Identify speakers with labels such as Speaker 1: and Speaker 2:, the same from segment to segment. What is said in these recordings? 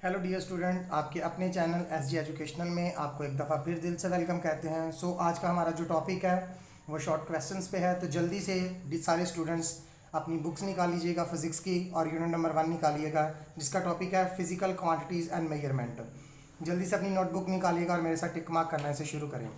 Speaker 1: Hello dear student, आपके अपने channel SG educational में आपको एक दफ़ा फिर दिल से वेलकम कहते हैं। आज का हमारा जो टॉपिक है वो शॉर्ट क्वेश्चंस पे है। तो जल्दी से सारे स्टूडेंट्स अपनी बुक्स निकाल लीजिएगा फिज़िक्स की और यूनिट नंबर 1 निकालिएगा, जिसका टॉपिक है फिजिकल क्वांटिटीज़ एंड मेजरमेंट। जल्दी से अपनी नोटबुक निकालिएगा और मेरे साथ टिक मार्क करना है। इसे शुरू करें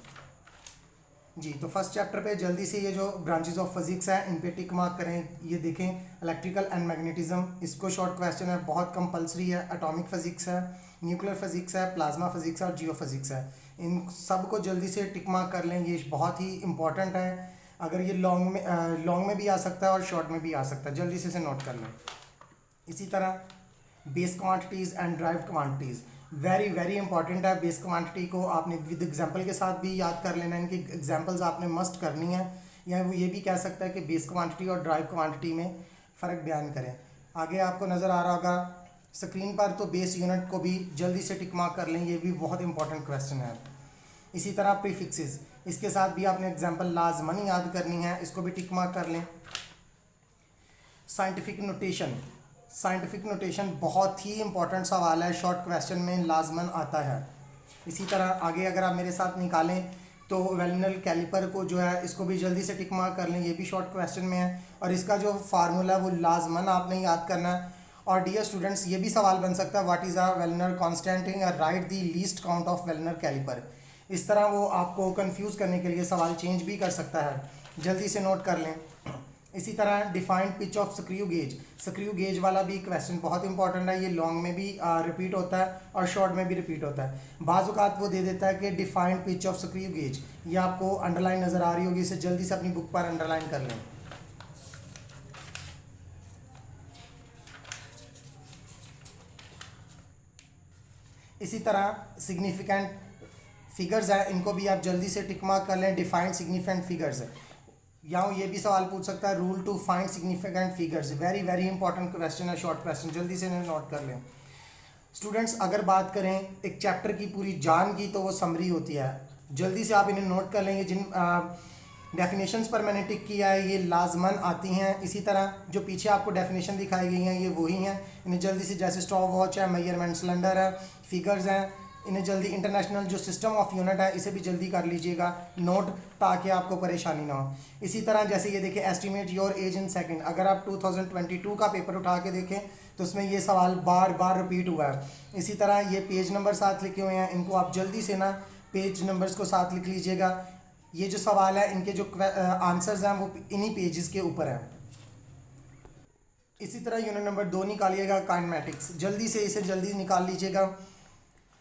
Speaker 1: जी। तो फर्स्ट चैप्टर पे जल्दी से ये जो ब्रांचेस ऑफ फिजिक्स है इन पे टिक मार्क करें। ये देखें, इलेक्ट्रिकल एंड मैग्नेटिज्म, इसको शॉर्ट क्वेश्चन है, बहुत कंपलसरी है। एटॉमिक फिजिक्स है, न्यूक्लियर फिजिक्स है, प्लाज्मा फिजिक्स है और जियो फिजिक्स है। इन सब को जल्दी से टिक मार्क कर लें, ये बहुत ही इंपॉर्टेंट है। अगर ये लॉन्ग में भी आ सकता है और शॉर्ट में भी आ सकता है, जल्दी से इसे नोट कर लें। इसी तरह base quantities and derived quantities very very important है। बेस क्वांटिटी को आपने विद एग्जांपल के साथ भी याद कर लेना, इनकी एग्जांपल्स आपने मस्ट करनी है। या वो ये भी कह सकता है कि बेस क्वांटिटी और ड्राइव क्वांटिटी में फ़र्क बयान करें। आगे आपको नज़र आ रहा होगा स्क्रीन पर, तो बेस यूनिट को भी जल्दी से टिक मार्क कर लें, ये भी बहुत इंपॉर्टेंट क्वेश्चन है। इसी तरह प्रीफिक्सेस, इसके साथ भी आपने एग्जाम्पल लाजमन याद करनी है, इसको भी टिक मार्क कर लें। साइंटिफिक नोटेशन बहुत ही इंपॉर्टेंट सवाल है, शॉर्ट क्वेश्चन में लाजमन आता है। इसी तरह आगे अगर आप मेरे साथ निकालें तो वेलनल कैलिपर को जो है इसको भी जल्दी से टिक मार्क कर लें, ये भी शॉर्ट क्वेश्चन में है और इसका जो फार्मूला है वो लाजमन आपने याद करना है। और डियर स्टूडेंट्स, ये भी सवाल बन सकता है, what is a vernier constant या write the least count of vernier calliper. इस तरह वो आपको कंफ्यूज करने के लिए सवाल चेंज भी कर सकता है, जल्दी से नोट कर लें। इसी तरह defined pitch of screw gauge वाला भी क्वेश्चन बहुत इंपॉर्टेंट है। ये लॉन्ग में भी रिपीट होता है और शॉर्ट में भी रिपीट होता है। बाज़ औक़ात वो दे देता है कि defined pitch of screw gauge, ये आपको अंडरलाइन नज़र आ रही होगी, इसे जल्दी से अपनी बुक पर अंडरलाइन कर लें। इसी तरह सिग्निफिकेंट फिगर्स हैं, इनको भी आप जल्दी से टिक मार्क कर लें। डिफाइंड सिग्निफिकेंट फिगर्स है, यहाँ ये भी सवाल पूछ सकता है, rule to find significant figures, very very important question है, शॉर्ट क्वेश्चन, जल्दी से इन्हें नोट कर लें। स्टूडेंट्स, अगर बात करें एक चैप्टर की पूरी जान की तो वो समरी होती है, जल्दी से आप इन्हें नोट कर लेंगे। जिन डेफिनेशंस पर मैंने टिक किया है ये लाजमन आती हैं। इसी तरह जो पीछे आपको डेफिनेशन दिखाई गई हैं ये वही हैं, इन्हें जल्दी से, जैसे स्टॉप वॉच है, मेजरमेंट सिलेंडर है, फिगर्स हैं, इन्हें जल्दी, इंटरनेशनल जो सिस्टम ऑफ यूनिट है इसे भी जल्दी कर लीजिएगा नोट, ताकि आपको परेशानी ना हो। इसी तरह जैसे ये देखिए, estimate your age in second, अगर आप 2022 का पेपर उठा के देखें तो उसमें ये सवाल बार बार रिपीट हुआ है। इसी तरह ये पेज नंबर साथ लिखे हुए हैं, इनको आप जल्दी से ना पेज नंबर्स को साथ लिख लीजिएगा। ये जो सवाल है इनके जो आंसर्स हैं वो इन्हीं पेजेस के ऊपर हैं। इसी तरह यूनिट नंबर 2 निकालिएगा, काइनेमेटिक्स, जल्दी से इसे जल्दी निकाल लीजिएगा।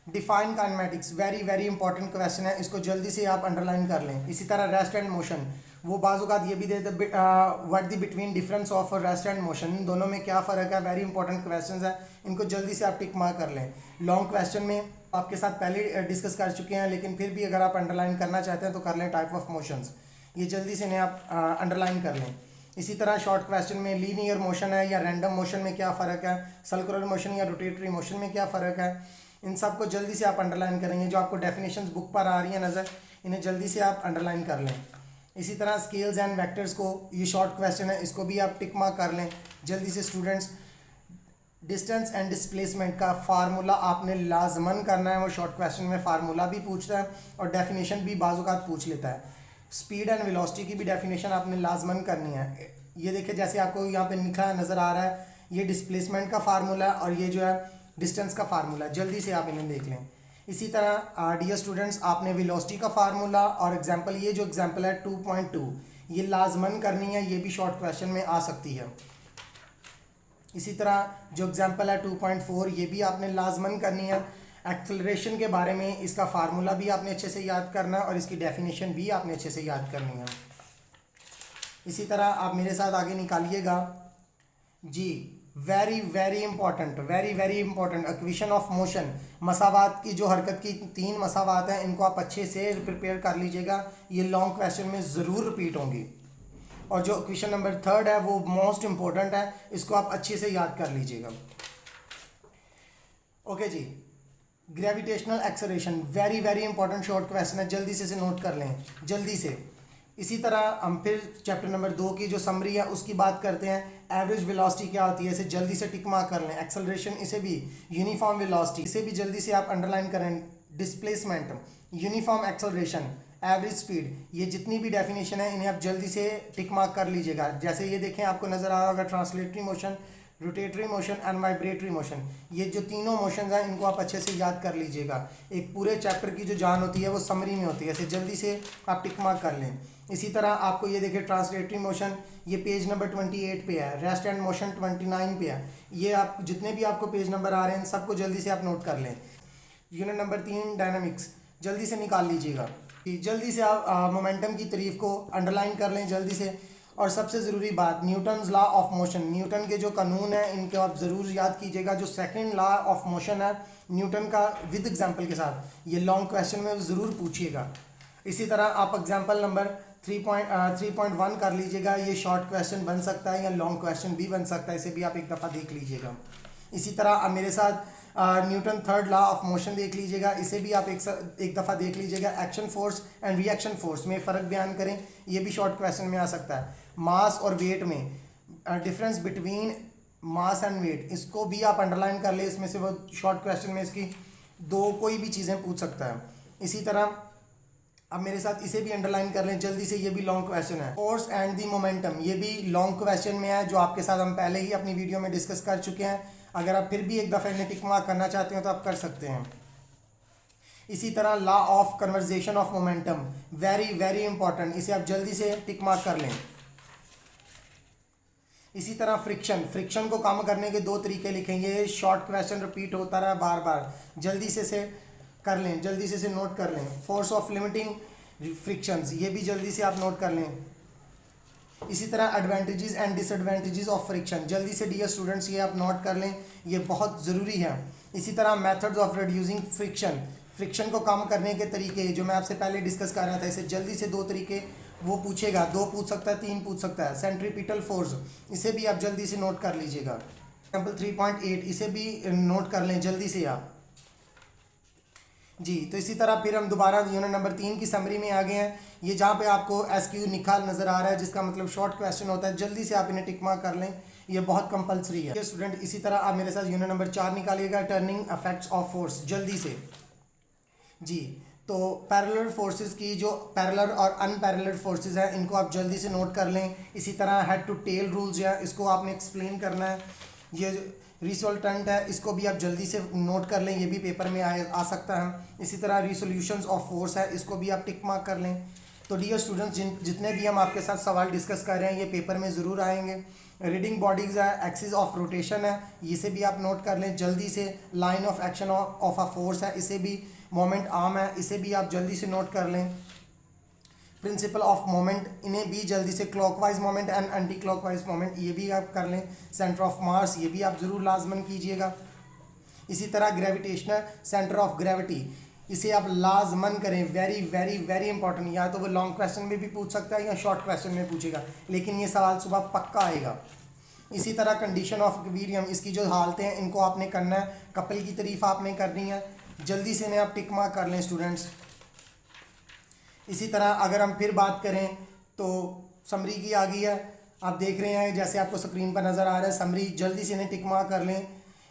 Speaker 1: Define kinematics, very very important question है, इसको जल्दी से आप अंडरलाइन कर लें। इसी तरह रेस्ट एंड मोशन, वो बाज़ ये भी देते what the between difference of rest and motion, इन दोनों में क्या फ़र्क है, वेरी इंपॉर्टेंट क्वेश्चन है, इनको जल्दी से आप टिक मार्क कर लें। लॉन्ग क्वेश्चन में आपके साथ पहले डिस्कस कर चुके हैं, लेकिन फिर भी अगर आप अंडरलाइन करना चाहते हैं तो कर लें। टाइप ऑफ मोशंस, ये जल्दी से इन्हें आप अंडरलाइन कर लें। इसी तरह शॉर्ट क्वेश्चन में लीनियर मोशन है या रैंडम मोशन में क्या फ़र्क है, सर्कुलर मोशन या रोटेटरी मोशन में क्या फ़र्क है, इन सब को जल्दी से आप अंडरलाइन करेंगे। जो आपको डेफिनेशंस बुक पर आ रही हैं नज़र, इन्हें जल्दी से आप अंडरलाइन कर लें। इसी तरह स्केल्स एंड वेक्टर्स को, ये शॉर्ट क्वेश्चन है, इसको भी आप टिक मार्क कर लें जल्दी से। स्टूडेंट्स, डिस्टेंस एंड डिस्प्लेसमेंट का फार्मूला आपने लाजमन करना है, वो शॉर्ट क्वेश्चन में फार्मूला भी पूछता है और डेफिनेशन भी बाज़ औक़ात पूछ लेता है। स्पीड एंड वेलोसिटी की भी डेफिनेशन आपने लाजमन करनी है। ये देखिए, जैसे आपको यहाँ पे लिखा नज़र आ रहा है, ये डिस्प्लेसमेंट का फार्मूला और ये जो है डिस्टेंस का फार्मूला, जल्दी से आप इन्हें देख लें। इसी तरह डियर स्टूडेंट्स, आपने वेलोसिटी का फार्मूला और एग्जांपल, ये जो एग्जांपल है 2.2, ये लाजमन करनी है, ये भी शॉर्ट क्वेश्चन में आ सकती है। इसी तरह जो एग्जांपल है 2.4, ये भी आपने लाजमन करनी है। एक्सेलरेशन के बारे में इसका फार्मूला भी आपने अच्छे से याद करना है और इसकी डेफिनेशन भी आपने अच्छे से याद करनी है। इसी तरह आप मेरे साथ आगे निकालिएगा जी, very very important, very very important, equation of motion, मसावात की जो हरकत की 3 मसावात हैं, इनको आप अच्छे से प्रिपेयर कर लीजिएगा, ये लॉन्ग क्वेश्चन में ज़रूर रिपीट होंगी। और जो इक्वेशन नंबर 3 है वो मोस्ट इंपॉर्टेंट है, इसको आप अच्छे से याद कर लीजिएगा। ओके जी, gravitational acceleration, very very important short question है, जल्दी से इसे नोट कर लें जल्दी से। इसी तरह हम फिर चैप्टर नंबर 2 की जो समरी है उसकी बात करते हैं। एवरेज वेलोसिटी क्या होती है, इसे जल्दी से टिक मार्क कर लें। एक्सेलरेशन, इसे भी यूनिफॉर्म वेलोसिटी, इसे भी जल्दी से आप अंडरलाइन करें। Displacement, uniform acceleration, average speed, ये जितनी भी डेफिनेशन है इन्हें आप जल्दी से टिक मार्क कर लीजिएगा। जैसे ये देखें, आपको नज़र आ रहा होगा translatory motion, rotatory motion and vibratory motion, ये जो तीनों मोशंस हैं इनको आप अच्छे से याद कर लीजिएगा। एक पूरे चैप्टर की जो जान होती है वो समरी में होती है, इसे जल्दी से आप टिक मार्क कर लें। इसी तरह आपको ये देखिए ट्रांसलेटरी मोशन, ये पेज नंबर 28 पे है। रेस्ट एंड मोशन 29 पे है। ये आप जितने भी आपको पेज नंबर आ रहे हैं सबको जल्दी से आप नोट कर लें। यूनिट नंबर 3 डायनामिक्स, जल्दी से निकाल लीजिएगा। जल्दी से आप मोमेंटम की तारीफ को अंडरलाइन कर लें जल्दी से। और सबसे ज़रूरी बात, Newton's law of motion, Newton के जो कानून हैं इनको आप ज़रूर याद कीजिएगा। जो सेकंड लॉ ऑफ मोशन है न्यूटन का, विद एग्जांपल के साथ, ये लॉन्ग क्वेश्चन में ज़रूर पूछिएगा। इसी तरह आप एग्जांपल नंबर 3.1 कर लीजिएगा। ये शॉर्ट क्वेश्चन बन सकता है या लॉन्ग क्वेश्चन भी बन सकता है, इसे भी आप एक दफ़ा देख लीजिएगा। इसी तरह आप मेरे साथ Newton third law of motion देख लीजिएगा, इसे भी आप एक दफ़ा देख लीजिएगा। Action force and reaction force में फ़र्क बयान करें, ये भी शॉर्ट क्वेश्चन में आ सकता है। मास और वेट में difference between mass and weight, इसको भी आप अंडरलाइन कर ले, इसमें से वो शॉर्ट क्वेश्चन में इसकी दो कोई भी चीज़ें पूछ सकता है। इसी तरह अब मेरे साथ इसे भी अंडरलाइन कर लें जल्दी से, ये भी लॉन्ग क्वेश्चन है। फोर्स एंड दी मोमेंटम, ये भी लॉन्ग क्वेश्चन में है, जो आपके साथ हम पहले ही अपनी वीडियो में डिस्कस कर चुके हैं। अगर आप फिर भी एक दफ़ा इन्हें टिक मार्क करना चाहते हो तो आप कर सकते हैं। इसी तरह law of conversation of momentum, very very important, इसे आप जल्दी से टिक मार्क कर लें। इसी तरह फ्रिक्शन, फ्रिक्शन को कम करने के दो तरीके लिखेंगे। शॉर्ट क्वेश्चन रिपीट होता रहा बार बार, जल्दी से कर लें, जल्दी से नोट कर लें। फोर्स ऑफ लिमिटिंग फ्रिक्शंस, ये भी जल्दी से आप नोट कर लें। इसी तरह advantages and disadvantages of friction, जल्दी से डियर स्टूडेंट्स ये आप नोट कर लें, ये बहुत ज़रूरी है। इसी तरह methods of reducing friction, friction को कम करने के तरीके जो मैं आपसे पहले डिस्कस कर रहा था, इसे जल्दी से दो तरीके वो पूछेगा, दो पूछ सकता है, तीन पूछ सकता है। सेंट्रीपिटल फोर्स, इसे भी आप जल्दी से नोट कर लीजिएगा। एग्जाम्पल 3.8, इसे भी नोट कर लें जल्दी से आप जी। तो इसी तरह फिर हम दोबारा यूनिट नंबर 3 की समरी में आ गए हैं। ये जहाँ पे आपको SQ निकाल नज़र आ रहा है, जिसका मतलब शॉर्ट क्वेश्चन होता है, जल्दी से आप इन्हें टिक मार्क कर लें, ये बहुत कंपलसरी है स्टूडेंट। इसी तरह आप मेरे साथ यूनिट नंबर 4 निकालिएगा, टर्निंग इफेक्ट्स ऑफ फोर्स, जल्दी से जी। तो पैरेलल फोर्सेस की जो पैरेलल और अनपैरेलल फोर्सेस हैं इनको आप जल्दी से नोट कर लें। इसी तरह हेड टू टेल रूल्स है, इसको आपने एक्सप्लेन करना है। ये रिजल्टेंट है, इसको भी आप जल्दी से नोट कर लें, ये भी पेपर में आ सकता है। इसी तरह रिसोल्यूशंस ऑफ फोर्स है, इसको भी आप टिक मार्क कर लें। तो डियर स्टूडेंट्स, जितने भी हम आपके साथ सवाल डिस्कस कर रहे हैं ये पेपर में ज़रूर आएंगे। रीडिंग बॉडीज़ है, एक्सिस ऑफ रोटेशन है, इसे भी आप नोट कर लें जल्दी से। Line of action of a force है, इसे भी मोमेंट आर्म है, इसे भी आप जल्दी से नोट कर लें। प्रिंसिपल ऑफ मोमेंट, इन्हें भी जल्दी से, clockwise moment and anti clockwise moment, ये भी आप कर लें। सेंटर ऑफ मास, ये भी आप ज़रूर लाजमन कीजिएगा। इसी तरह ग्रेविटेशनल सेंटर ऑफ ग्रेविटी, इसे आप लाजमन करें, वेरी वेरी वेरी इंपॉर्टेंट। या तो वो लॉन्ग क्वेश्चन में भी पूछ सकता है या शॉर्ट क्वेश्चन में पूछेगा, लेकिन ये सवाल सुबह पक्का आएगा। इसी तरह कंडीशन ऑफ इक्विलिब्रियम, इसकी जो हालतें हैं इनको आपने करना है, कपल की तारीफ आपने करनी है, जल्दी से इन्हें आप टिक मार्क कर लें स्टूडेंट्स। इसी तरह अगर हम फिर बात करें तो समरी की आ गई है, आप देख रहे हैं जैसे आपको स्क्रीन पर नज़र आ रहा है समरी, जल्दी से इन्हें टिक मार्क कर लें।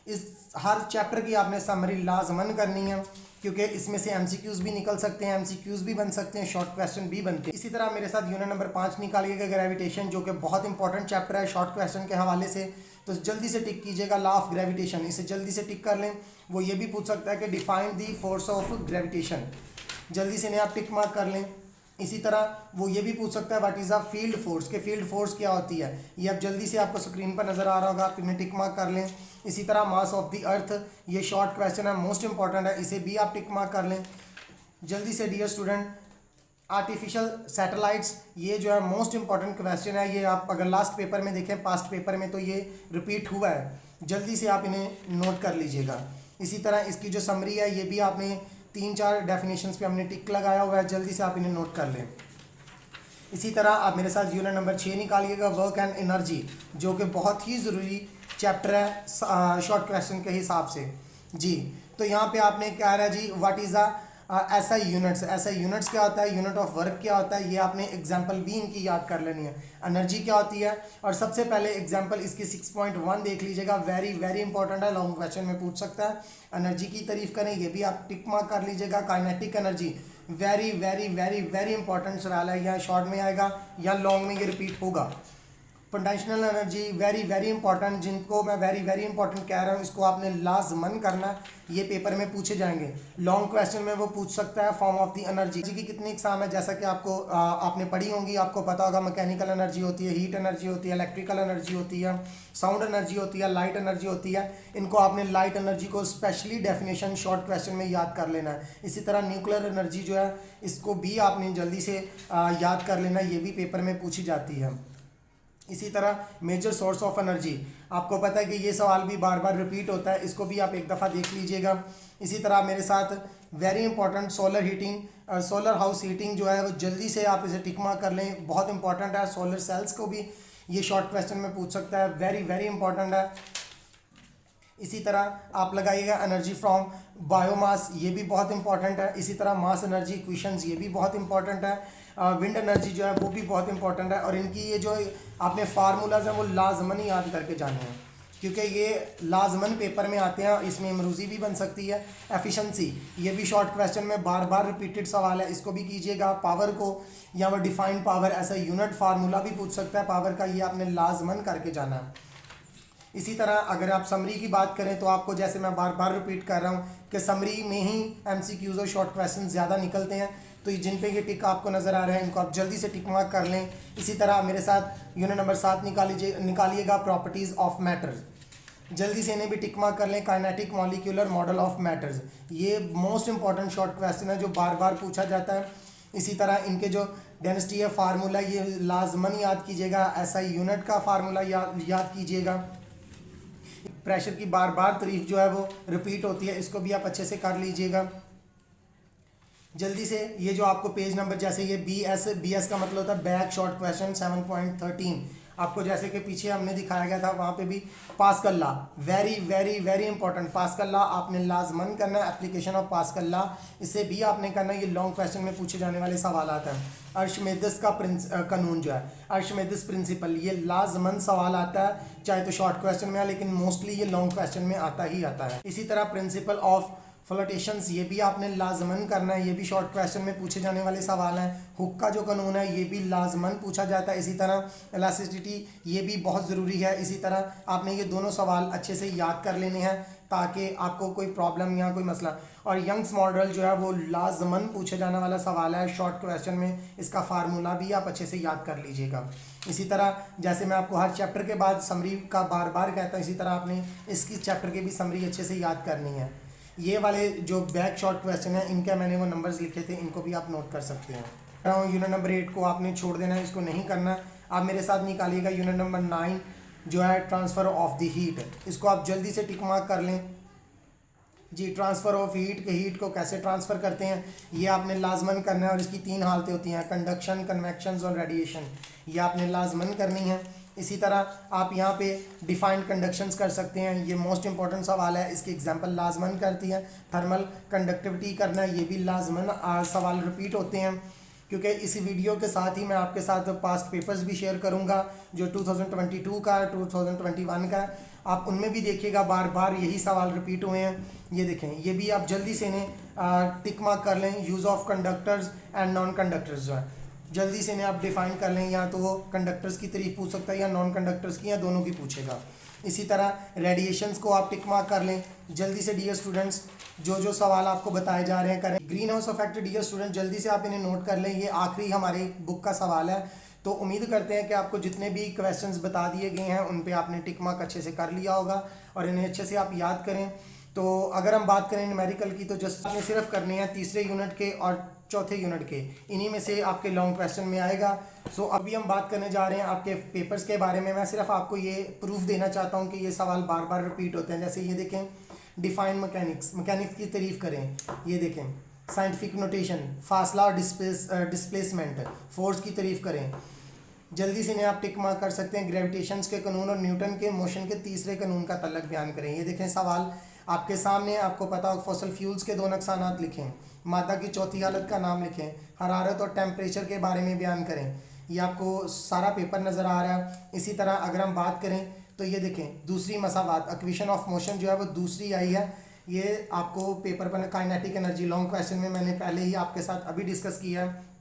Speaker 1: इस हर चैप्टर की आपने समरी लाजमन करनी है, क्योंकि इसमें से MCQs भी निकल सकते हैं, MCQs भी बन सकते हैं, शॉर्ट क्वेश्चन भी बनते हैं। इसी तरह मेरे साथ यूनिट नंबर 5 निकालिएगा, ग्रेविटेशन, जो कि बहुत इंपॉर्टेंट चैप्टर है शॉर्ट क्वेश्चन के हवाले से। तो जल्दी से टिक कीजिएगा लॉ ऑफ ग्रेविटेशन, इसे जल्दी से टिक कर लें। वो ये भी पूछ सकता है कि define the force of gravitation, जल्दी से इन्हें आप टिक मार्क कर लें। इसी तरह वो ये भी पूछ सकता है what is a field force, के फील्ड फोर्स क्या होती है, ये अब जल्दी से आपको स्क्रीन पर नज़र आ रहा होगा, आप इन्हें टिक मार्क कर लें। इसी तरह मास ऑफ द अर्थ, ये शॉर्ट क्वेश्चन है, मोस्ट इंपॉर्टेंट है, इसे भी आप टिक मार्क कर लें जल्दी से डियर स्टूडेंट। आर्टिफिशियल सैटेलाइट्स, ये जो है मोस्ट इंपॉर्टेंट क्वेश्चन है, ये आप अगर लास्ट पेपर में देखें, पास्ट पेपर में, तो ये रिपीट हुआ है, जल्दी से आप इन्हें नोट कर लीजिएगा। इसी तरह इसकी जो समरी है ये भी आपने 3-4 डेफिनेशंस पे हमने टिक लगाया हुआ है, जल्दी से आप इन्हें नोट कर लें। इसी तरह आप मेरे साथ यूनिट नंबर 6 निकालिएगा, वर्क एंड एनर्जी, जो कि बहुत ही ज़रूरी चैप्टर है शॉर्ट क्वेश्चन के हिसाब से जी। तो यहाँ पे आपने क्या रहा जी, व्हाट इज़ द ऐसा यूनिट्स क्या होता है, यूनिट ऑफ वर्क क्या होता है, ये आपने एग्जांपल भी इनकी याद कर लेनी है। एनर्जी क्या होती है, और सबसे पहले एग्जांपल इसकी 6.1 देख लीजिएगा, वेरी वेरी इंपॉर्टेंट है, लॉन्ग क्वेश्चन में पूछ सकता है। एनर्जी की तारीफ करें, ये भी आप टिक मार्क कर लीजिएगा। Kinetic energy very very very very important सवाल है, या शॉर्ट में आएगा या लॉन्ग में ये रिपीट होगा। Potential energy very very important, जिनको मैं वेरी वेरी इंपॉर्टेंट कह रहा हूँ, इसको आपने लाजमन करना है, ये पेपर में पूछे जाएंगे। लॉन्ग क्वेश्चन में वो पूछ सकता है फॉर्म ऑफ द एनर्जी की कितनी इकसाम है, जैसा कि आपने पढ़ी होंगी, आपको पता होगा। मैकेनिकल एनर्जी होती है, हीट एनर्जी होती है, इलेक्ट्रिकल एनर्जी होती है, साउंड एनर्जी होती है, लाइट एनर्जी होती है। इनको आपने लाइट एनर्जी को स्पेशली डेफिनेशन शॉर्ट क्वेश्चन में याद कर लेना है। इसी तरह न्यूक्लियर एनर्जी जो है, इसको भी आपने जल्दी से याद कर लेना, ये भी पेपर में पूछी जाती है। इसी तरह मेजर सोर्स ऑफ एनर्जी, आपको पता है कि ये सवाल भी बार बार रिपीट होता है, इसको भी आप एक दफ़ा देख लीजिएगा। इसी तरह मेरे साथ very important solar heating, solar house heating जो है वो जल्दी से आप इसे टिक मार्क कर लें, बहुत इंपॉर्टेंट है। सोलर सेल्स को भी ये शॉर्ट क्वेश्चन में पूछ सकता है, वेरी वेरी इंपॉर्टेंट है। इसी तरह आप लगाइएगा एनर्जी फ्रॉम बायोमास, ये भी बहुत इंपॉर्टेंट है। इसी तरह मास एनर्जी इक्वेशंस, ये भी बहुत इंपॉर्टेंट है। विंड एनर्जी जो है वो भी बहुत इंपॉर्टेंट है, और इनकी ये जो आपने फार्मूलाज हैं वो लाजमन ही याद करके जाने हैं, क्योंकि ये लाजमन पेपर में आते हैं। इसमें इमरूजी भी बन सकती है। एफिशिएंसी, ये भी शॉर्ट क्वेश्चन में बार बार रिपीटेड सवाल है, इसको भी कीजिएगा। पावर को या वो डिफाइंड पावर, ऐसा यूनिट फार्मूला भी पूछ सकता है पावर का, ये आपने लाजमन करके जाना है। इसी तरह अगर आप समरी की बात करें तो आपको, जैसे मैं बार बार रिपीट कर रहा हूँ कि समरी में ही एमसीक्यूज और शॉर्ट क्वेश्चन ज़्यादा निकलते हैं, तो जिन पे ये टिक आपको नज़र आ रहे हैं, इनको आप जल्दी से टिक मार्क कर लें। इसी तरह मेरे साथ यूनिट नंबर 7 निकालिएगा, प्रॉपर्टीज़ ऑफ मैटर्स, जल्दी से इन्हें भी टिक मार्क कर लें। Kinetic molecular model of matters, ये मोस्ट इंपॉर्टेंट शॉर्ट क्वेश्चन है जो बार बार पूछा जाता है। इसी तरह इनके जो डेंसिटी है फार्मूला, ये लाजमन याद कीजिएगा। ऐसा यूनिट का फार्मूला याद कीजिएगा। प्रेशर की बार बार तारीफ जो है वो रिपीट होती है, इसको भी आप अच्छे से कर लीजिएगा जल्दी से। ये जो आपको पेज नंबर, जैसे ये बी एस का मतलब होता है बैक शॉर्ट क्वेश्चन 7.13, आपको जैसे कि पीछे हमने दिखाया गया था, वहाँ पे भी pascal law, very very very important. Pascal law आपने लाजमन करना है, एप्लीकेशन ऑफ पास्कल लॉ इसे भी आपने करना है, ये लॉन्ग क्वेश्चन में पूछे जाने वाले सवाल हैं। अर्शमेदिस का कानून जो है, अर्शमेदिस प्रिंसिपल, ये लाजमन सवाल आता है, चाहे तो शॉर्ट क्वेश्चन में है, लेकिन मोस्टली ये लॉन्ग क्वेश्चन में आता ही आता है। इसी तरह प्रिंसिपल ऑफ फ्लोटेशंस, ये भी आपने लाजमन करना है, ये भी शॉर्ट क्वेश्चन में पूछे जाने वाले सवाल हैं। हुक का जो कानून है ये भी लाजमन पूछा जाता है। इसी तरह इलास्टिसिटी, ये भी बहुत ज़रूरी है। इसी तरह आपने ये दोनों सवाल अच्छे से याद कर लेने हैं ताकि आपको कोई प्रॉब्लम या कोई मसला। और यंग्स मॉडल जो है वो लाजमन पूछे जाने वाला सवाल है शॉर्ट क्वेश्चन में, इसका फार्मूला भी आप अच्छे से याद कर लीजिएगा। इसी तरह जैसे मैं आपको हर चैप्टर के बाद समरी का बार बार कहता हूँ, इसी तरह आपने इसकी चैप्टर के भी समरी अच्छे से याद करनी है। ये वाले जो बैक शॉर्ट क्वेश्चन है, इनके मैंने वो नंबर्स लिखे थे, इनको भी आप नोट कर सकते हैं। यूनिट नंबर 8 को आपने छोड़ देना है, इसको नहीं करना। आप मेरे साथ निकालिएगा यूनिट नंबर 9 जो है ट्रांसफ़र ऑफ द हीट, इसको आप जल्दी से टिक मार्क कर लें जी। ट्रांसफ़र ऑफ हीट, के हीट को कैसे ट्रांसफ़र करते हैं ये आपने लाजमन करना है, और इसकी 3 हालतें होती हैं, कंडक्शन, कन्वेक्शन और रेडिएशन, ये आपने लाजमन करनी है। इसी तरह आप यहाँ पे डिफाइंड कंडक्शंस कर सकते हैं, ये मोस्ट इंपॉर्टेंट सवाल है, इसकी एग्जांपल लाजमन करती है। थर्मल कंडक्टिविटी करना, ये भी लाजमन सवाल रिपीट होते हैं, क्योंकि इसी वीडियो के साथ ही मैं आपके साथ पास्ट पेपर्स भी शेयर करूँगा जो 2022 का 2021 का, आप उनमें भी देखिएगा बार बार यही सवाल रिपीट हुए हैं। ये देखें, ये भी आप जल्दी से इन्हें टिक मार्क कर लें। Use of conductors and non conductors जो है, जल्दी से इन्हें आप डिफाइन कर लें, या तो वो कंडक्टर्स की तारीफ पूछ सकता है या नॉन कंडक्टर्स की, या दोनों की पूछेगा। इसी तरह रेडिएशंस को आप टिक मार्क कर लें जल्दी से। डियर स्टूडेंट्स, जो सवाल आपको बताए जा रहे हैं करें। Greenhouse effect, dear student जल्दी से आप इन्हें नोट कर लें, ये आखिरी हमारे बुक का सवाल है। तो उम्मीद करते हैं कि आपको जितने भी क्वेश्चंस बता दिए गए हैं उन पे आपने टिक मार्क अच्छे से कर लिया होगा, और इन्हें अच्छे से आप याद करें। तो अगर हम बात करें न्यूमेरिकल की, तो जस्ट आपने सिर्फ करनी है तीसरे यूनिट के और चौथे यूनिट के, इन्हीं में से आपके लॉन्ग क्वेश्चन में आएगा। सो अभी हम बात करने जा रहे हैं आपके पेपर्स के बारे में। मैं सिर्फ आपको ये प्रूफ देना चाहता हूँ कि ये सवाल बार बार रिपीट होते हैं। जैसे ये देखें, डिफाइन मैकेनिक्स, मैकेनिक्स की तारीफ करें, ये देखें साइंटिफिक नोटेशन, फासला और डिस्प्लेसमेंट, फोर्स की तारीफ करें, जल्दी से इन्हें आप टिक मार्क कर सकते हैं। ग्रेविटेशंस के कानून और न्यूटन के मोशन के तीसरे कानून का तल्लक बयान करें। ये देखें सवाल आपके सामने आपको पता हो फॉसल फ्यूल्स के दो नुकसानात लिखें, मादा की चौथी हालत का नाम लिखें, हरारत और टेम्परेचर के बारे में बयान करें। ये आपको सारा पेपर नज़र आ रहा है। इसी तरह अगर हम बात करें तो ये देखें दूसरी मसावात इक्वेशन ऑफ मोशन जो है वो दूसरी आई है। ये आपको पेपर पर काइनेटिक एनर्जी लॉन्ग क्वेश्चन में मैंने पहले ही आपके साथ अभी डिस्कस किया है।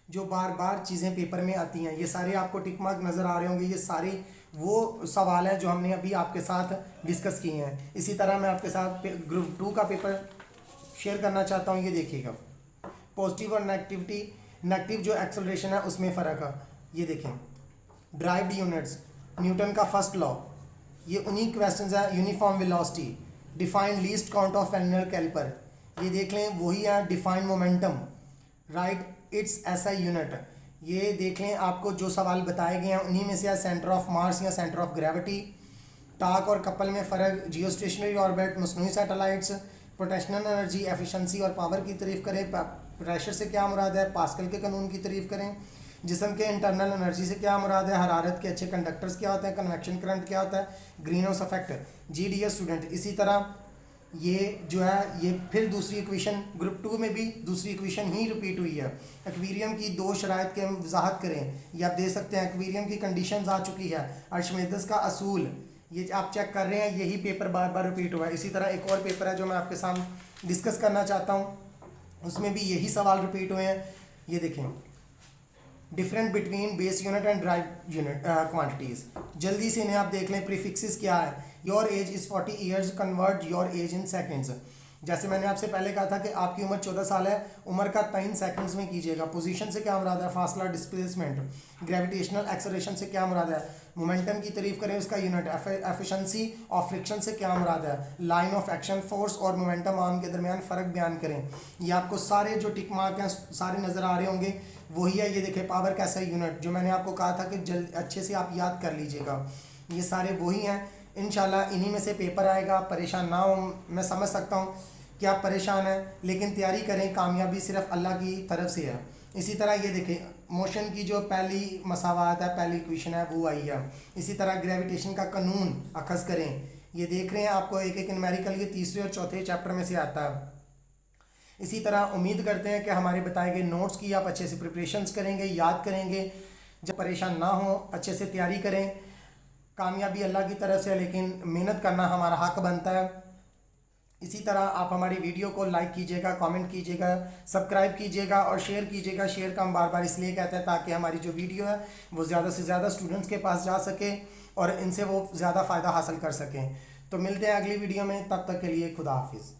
Speaker 1: जो बार बार चीज़ें पेपर में आती हैं ये सारे आपको टिक मार्क नज़र आ रहे होंगे। ये सारे वो सवाल हैं जो हमने अभी आपके साथ डिस्कस किए हैं। इसी तरह मैं आपके साथ ग्रुप 2 का पेपर शेयर करना चाहता हूँ। ये देखिएगा पॉजिटिव और नेगेटिव जो एक्सेलरेशन है उसमें फ़र्क है। ये देखें ड्राइव्ड यूनिट्स, न्यूटन का फर्स्ट लॉ, ये उन्हीं क्वेश्चंस है। Uniform velocity, defined least count of vernier caliper, ये देख लें वही है। Defined momentum, right its SI unit, ये देख लें आपको जो सवाल बताए गए हैं उन्हीं में से है। सेंटर ऑफ मास या सेंटर ऑफ ग्रेविटी, टाक और कपल में फ़र्क, जियो स्टेशनरी ऑर्बिट, मसनूई सैटेलाइट्स, पोटेंशियल एनर्जी, एफिशिएंसी और पावर की तारीफ़ करें। प्रेशर से क्या मुराद है, पास्कल के कानून की तारीफ़ करें। जिस्म के इंटरनल एनर्जी से क्या मुराद है, हरारत के अच्छे कंडक्टर्स क्या होते हैं, कन्वेक्शन करंट क्या होता है, green house effect. GDS student इसी तरह ये जो है ये फिर दूसरी इक्वेशन ग्रुप 2 में भी दूसरी इक्वेशन ही रिपीट हुई है। एक्वेरियम की दो शराइत के हम वजाहत करें, ये आप दे सकते हैं। एक्वेरियम की कंडीशंस आ चुकी है। अर्शमेदस का असूल, ये आप चेक कर रहे हैं, यही पेपर बार बार रिपीट हुआ है। इसी तरह एक और पेपर है जो मैं आपके सामने डिस्कस करना चाहता हूँ, उसमें भी यही सवाल रिपीट हुए हैं। ये देखें different between base unit and drive unit quantities, जल्दी से इन्हें आप देख लें। प्रीफिक्सेस क्या है, your age is 40 years, convert your age in seconds. जैसे मैंने आपसे पहले कहा था कि आपकी उम्र 14 साल है, उम्र का तयन सेकंड्स में कीजिएगा। पोजीशन से क्या मुराद है, फासला, डिस्प्लेसमेंट। ग्रेविटेशनल एक्सेलरेशन से क्या मुराद है, मोमेंटम की तारीफ करें उसका यूनिट। एफिशिएंसी ऑफ फ्रिक्शन से क्या मुराद है, लाइन ऑफ एक्शन। फोर्स और मोमेंटम आर्म के दरमियान फ़र्क बयान करें। ये आपको सारे जो टिक मार्क हैं सारे नज़र आ रहे होंगे, वही है। ये देखें पावर कैसा यूनिट, जो मैंने आपको कहा था कि जल्द अच्छे से आप याद कर लीजिएगा। ये सारे वही हैं। इंशाल्लाह इन्हीं में से पेपर आएगा, परेशान ना हो। मैं समझ सकता हूँ कि आप परेशान हैं, लेकिन तैयारी करें, कामयाबी सिर्फ अल्लाह की तरफ से है। इसी तरह ये देखें मोशन की जो पहली मसावात है, पहली इक्वेशन है वो आई है। इसी तरह ग्रेविटेशन का कानून अखज़ करें, ये देख रहे हैं आपको एक एक न्यूमेरिकल ये तीसरे और चौथे चैप्टर में से आता है। इसी तरह उम्मीद करते हैं कि हमारे बताए गए नोट्स की आप अच्छे से प्रिपरेशंस करेंगे, याद करेंगे। जब परेशान ना हो, अच्छे से तैयारी करें। कामयाबी अल्लाह की तरफ से है, लेकिन मेहनत करना हमारा हक बनता है। इसी तरह आप हमारी वीडियो को लाइक कीजिएगा, कमेंट कीजिएगा, सब्सक्राइब कीजिएगा और शेयर कीजिएगा। शेयर का हम बार बार इसलिए कहते हैं ताकि हमारी जो वीडियो है वो ज़्यादा से ज़्यादा स्टूडेंट्स के पास जा सके और इनसे वो ज़्यादा फ़ायदा हासिल कर सकें। तो मिलते हैं अगली वीडियो में, तब तक के लिए खुदा हाफिज़।